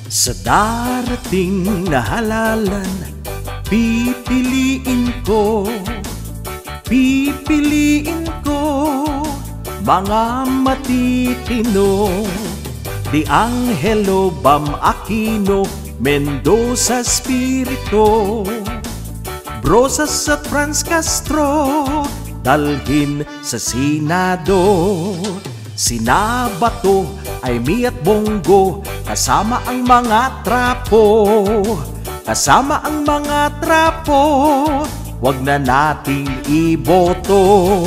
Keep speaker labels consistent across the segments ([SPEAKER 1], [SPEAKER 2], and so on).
[SPEAKER 1] Sa darating na halalan, pipiliin ko, mga matitino. Di Angelo, Bam Aquino, Mendoza, Espiritu, Brosas at Franz Castro, dalhin sa Senado. Sina Bato, Aimee at Bongo, kasama ang mga trapo, wag na nating iboto.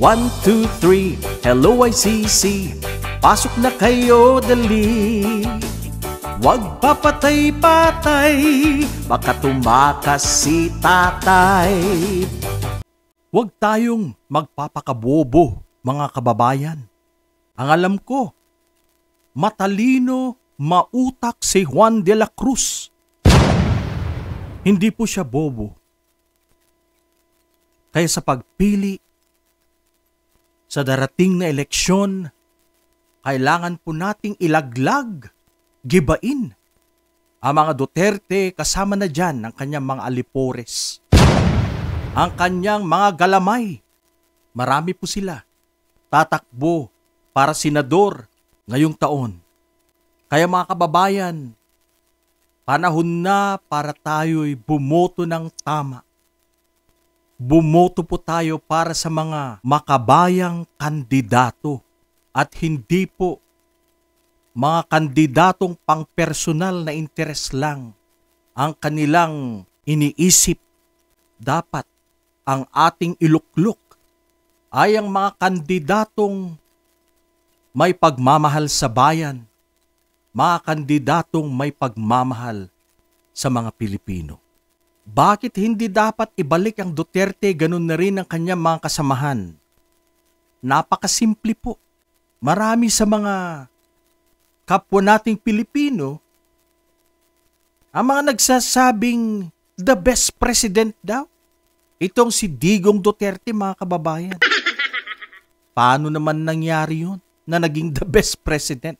[SPEAKER 1] 1, 2, 3, hello ICC, pasok na kayo dali. Wag papatay-patay, baka tumakas si tatay. Wag tayong magpapakabobo, mga kababayan. Ang alam ko, matalino, mautak si Juan de la Cruz. Hindi po siya bobo. Kaya sa pagpili sa darating na eleksyon, kailangan po nating ilaglag, gibain ang mga Duterte, kasama na dyan ang kanyang mga alipores, ang kanyang mga galamay. Marami po sila tatakbo para senador ngayong taon. Kaya mga kababayan, panahon na para tayo'y bumoto ng tama. Bumoto po tayo para sa mga makabayang kandidato at hindi po mga kandidatong pang-personal na interes lang ang kanilang iniisip. Dapat ang ating iluklok ay ang mga kandidatong may pagmamahal sa bayan, mga kandidatong may pagmamahal sa mga Pilipino. Bakit hindi dapat ibalik ang Duterte, ganun na rin ang kanyang mga kasamahan? Napakasimple po. Marami sa mga kapwa nating Pilipino ang mga nagsasabing the best president daw. Itong si Digong Duterte, mga kababayan. Paano naman nangyari yun na naging the best president?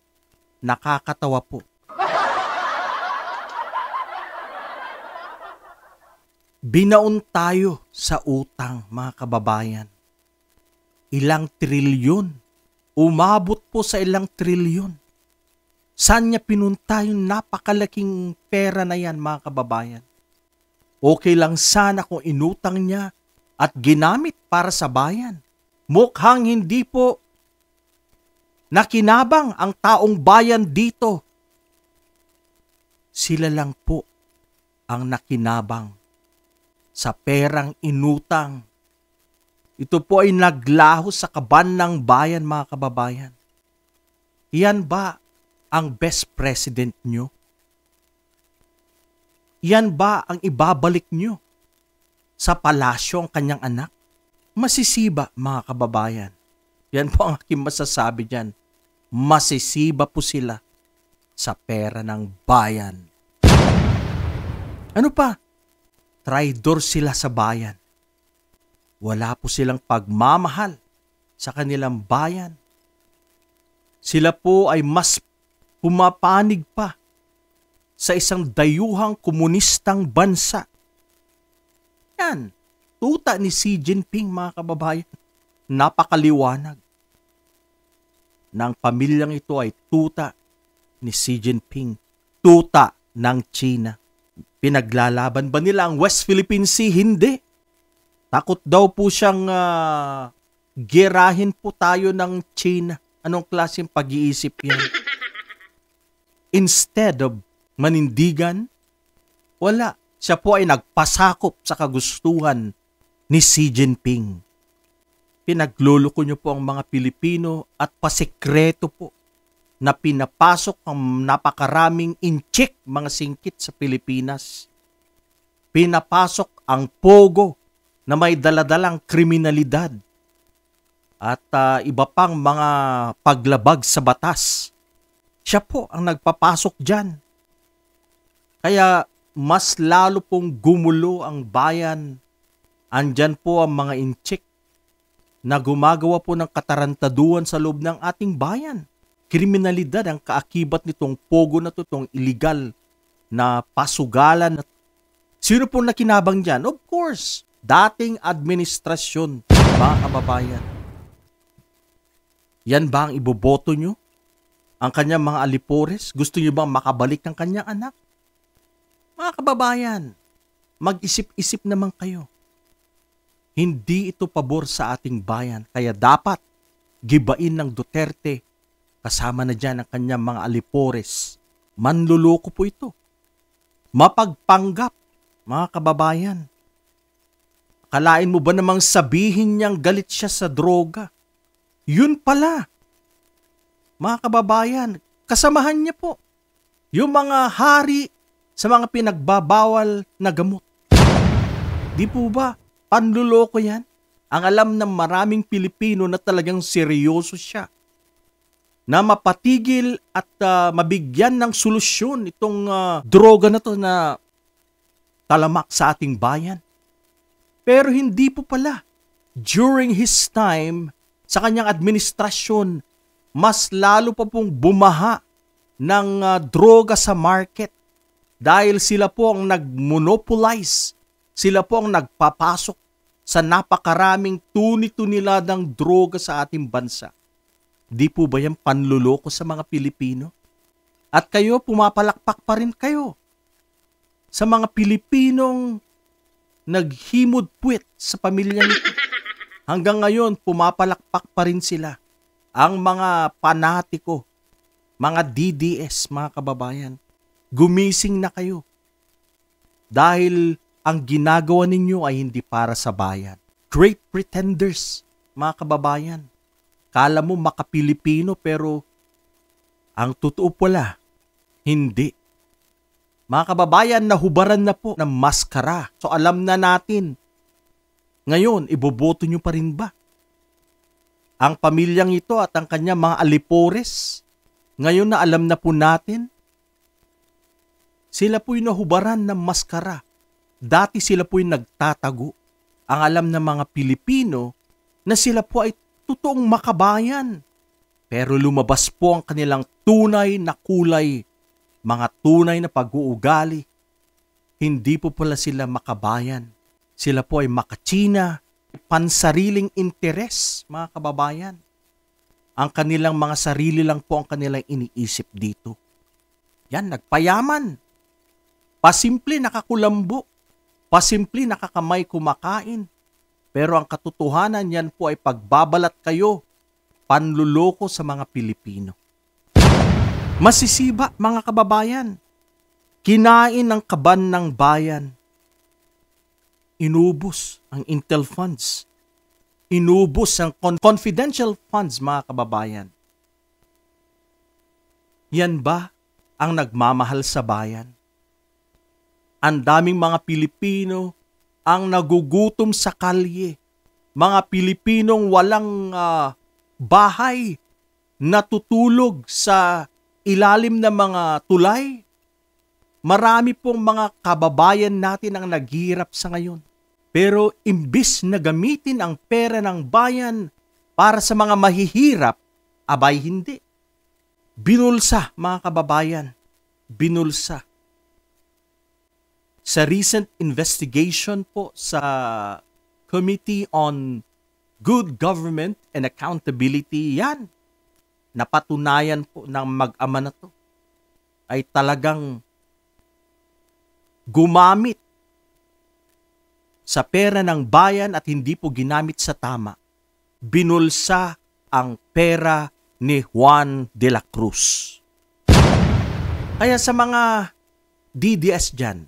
[SPEAKER 1] Nakakatawa po. Binaon tayo sa utang, mga kababayan. Ilang trilyon. Umabot po sa ilang trilyon. Saan niya pinunta yung napakalaking pera na yan, mga kababayan? Okay lang sana kung inutang niya at ginamit para sa bayan. Mukhang hindi po nakinabang ang taong bayan dito. Sila lang po ang nakinabang sa perang inutang. Ito po ay naglaho sa kaban ng bayan, mga kababayan. Yan ba ang best president nyo? Yan ba ang ibabalik nyo sa palasyo ang kanyang anak? Masisiba, mga kababayan. Yan po ang aking masasabi dyan. Masisiba po sila sa pera ng bayan. Ano pa? Traidor sila sa bayan. Wala po silang pagmamahal sa kanilang bayan. Sila po ay mas pumapanig pa sa isang dayuhang komunistang bansa. Yan, tuta ni Xi Jinping, mga kababayan. Napakaliwanag. Ng pamilyang ito ay tuta ni Xi Jinping. Tuta ng China. Pinaglalaban ba nila ang West Philippine Sea? Hindi. Takot daw po siyang gerahin po tayo ng China. Anong klaseng pag-iisip yan? Instead of manindigan, wala. Siya po ay nagpasakop sa kagustuhan ni Xi Jinping. Pinagluloko niyo po ang mga Pilipino at pasekreto po na pinapasok ang napakaraming inchik, mga singkit sa Pilipinas. Pinapasok ang pogo na may daladalang kriminalidad at iba pang mga paglabag sa batas. Siya po ang nagpapasok dyan. Kaya mas lalo pong gumulo ang bayan. Andyan po ang mga inchik na gumagawa po ng katarantaduan sa loob ng ating bayan. kriminalidad ang kaakibat nitong pogo na to, itong illegal na pasugalan. Sino pong nakinabang dyan? Of course, dating administrasyon, mga kababayan. Yan ba ang iboboto nyo? Ang kanyang mga alipores? Gusto nyo bang makabalik ng kanyang anak? Mga kababayan, mag-isip-isip naman kayo. Hindi ito pabor sa ating bayan, kaya dapat gibain ng Duterte kasama na dyan ang kanyang mga alipores. Manluloko po ito. Mapagpanggap, mga kababayan. Akalain mo ba namang sabihin niyang galit siya sa droga? Yun pala. Mga kababayan, kasamahan niya po yung mga hari sa mga pinagbabawal na gamot. Di po ba? Panluloko yan. Ang alam ng maraming Pilipino na talagang seryoso siya. Na mapatigil at mabigyan ng solusyon itong droga na to na talamak sa ating bayan. Pero hindi po pala. During his time, sa kanyang administrasyon, mas lalo pa pong bumaha ng droga sa market. Dahil sila po ang nag-monopolize. Sila po ang nagpapasok sa napakaraming tuni-tuniladang droga sa ating bansa. Di po ba yan panluloko sa mga Pilipino? At kayo, pumapalakpak pa rin kayo sa mga Pilipinong naghimod puwet sa pamilya nito. Hanggang ngayon, pumapalakpak pa rin sila. Ang mga panatiko, mga DDS, mga kababayan, gumising na kayo. Dahil ang ginagawa ninyo ay hindi para sa bayan. Great pretenders, mga kababayan. Kala mo makapilipino pero ang totoo pala, hindi. Mga kababayan, nahubaran na po ng maskara. So alam na natin. Ngayon, iboboto nyo pa rin ba? Ang pamilyang ito at ang kanyang mga alipores, ngayon na alam na po natin, sila po'y nahubaran ng maskara. Dati sila po'y nagtatago. Ang alam ng mga Pilipino na sila po ay totoong makabayan. Pero lumabas po ang kanilang tunay na kulay, mga tunay na pag-uugali. Hindi po pala sila makabayan. Sila po ay makachina, pansariling interes, mga kababayan. Ang kanilang mga sarili lang po ang kanilang iniisip dito. Yan, nagpayaman. Pasimple nakakulambo. Pasimple nakakamay kumakain. Pero ang katotohanan yan po ay pagbabalat kayo, panluloko sa mga Pilipino. Masisiba, mga kababayan. Kinain ng kaban ng bayan. Inubos ang Intel funds. Inubos ang confidential funds, mga kababayan. Yan ba ang nagmamahal sa bayan? Ang daming mga Pilipino ang nagugutom sa kalye. Mga Pilipinong walang bahay, natutulog sa ilalim ng mga tulay. Marami pong mga kababayan natin ang naghihirap sa ngayon. Pero imbis na gamitin ang pera ng bayan para sa mga mahihirap, abay hindi. Binulsa, mga kababayan. Binulsa. Sa recent investigation po sa Committee on Good Government and Accountability, yan, napatunayan po ng mag-ama na to ay talagang gumamit sa pera ng bayan at hindi po ginamit sa tama. Binulsa ang pera ni Juan de la Cruz. Kaya sa mga DDS dyan,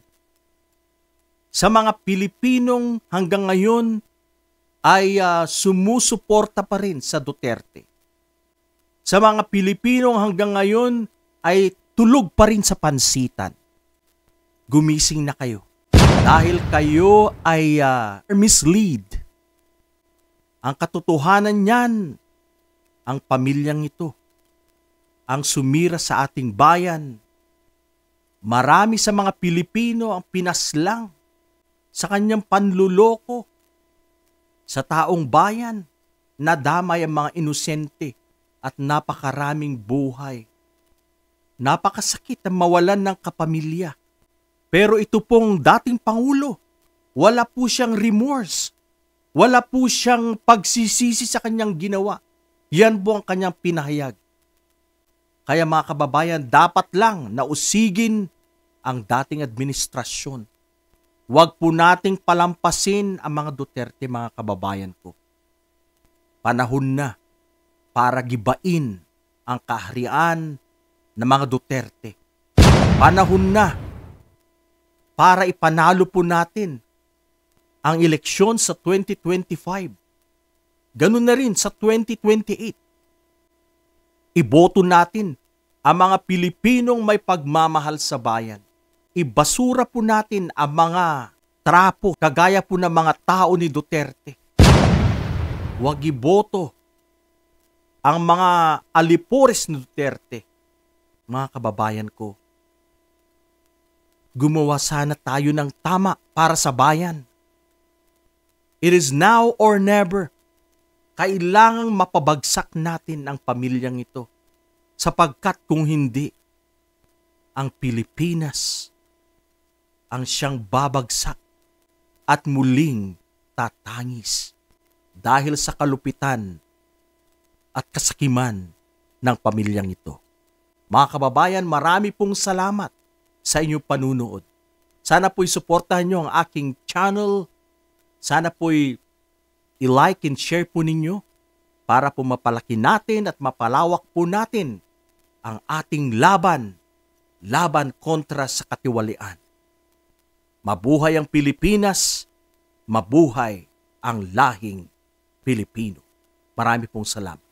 [SPEAKER 1] sa mga Pilipinong hanggang ngayon ay sumusuporta pa rin sa Duterte. Sa mga Pilipinong hanggang ngayon ay tulog pa rin sa pansitan. Gumising na kayo. Dahil kayo ay mislead. Ang katotohanan niyan, ang pamilyang ito, ang sumira sa ating bayan. Marami sa mga Pilipino ang pinaslang sa kanyang panluloko sa taong bayan, nadamay ang mga inosente at napakaraming buhay. Napakasakit ang mawalan ng kapamilya. Pero ito pong dating Pangulo, wala po siyang remorse. Wala po siyang pagsisisi sa kanyang ginawa. Yan po ang kanyang pinahayag. Kaya mga kababayan, dapat lang na usigin ang dating administrasyon. Huwag po nating palampasin ang mga Duterte, mga kababayan ko. Panahon na para gibain ang kaharian ng mga Duterte. Panahon na para ipanalo po natin ang eleksyon sa 2025. Ganun na rin sa 2028. Iboto natin ang mga Pilipinong may pagmamahal sa bayan. Ibasura po natin ang mga trapo kagaya po ng mga tao ni Duterte. Huwag iboto ang mga alipores ni Duterte. Mga kababayan ko, gumawa sana tayo ng tama para sa bayan. It is now or never. Kailangang mapabagsak natin ang pamilyang ito. Sapagkat kung hindi, ang Pilipinas ang siyang babagsak at muling tatangis dahil sa kalupitan at kasakiman ng pamilyang ito. Mga kababayan, marami pong salamat sa inyong panunood. Sana po'y suportahan nyo ang aking channel. Sana po'y i-like and share po ninyo para po mapalaki natin at mapalawak po natin ang ating laban kontra sa katiwalian. Mabuhay ang Pilipinas, mabuhay ang lahing Pilipino. Marami pong salamat.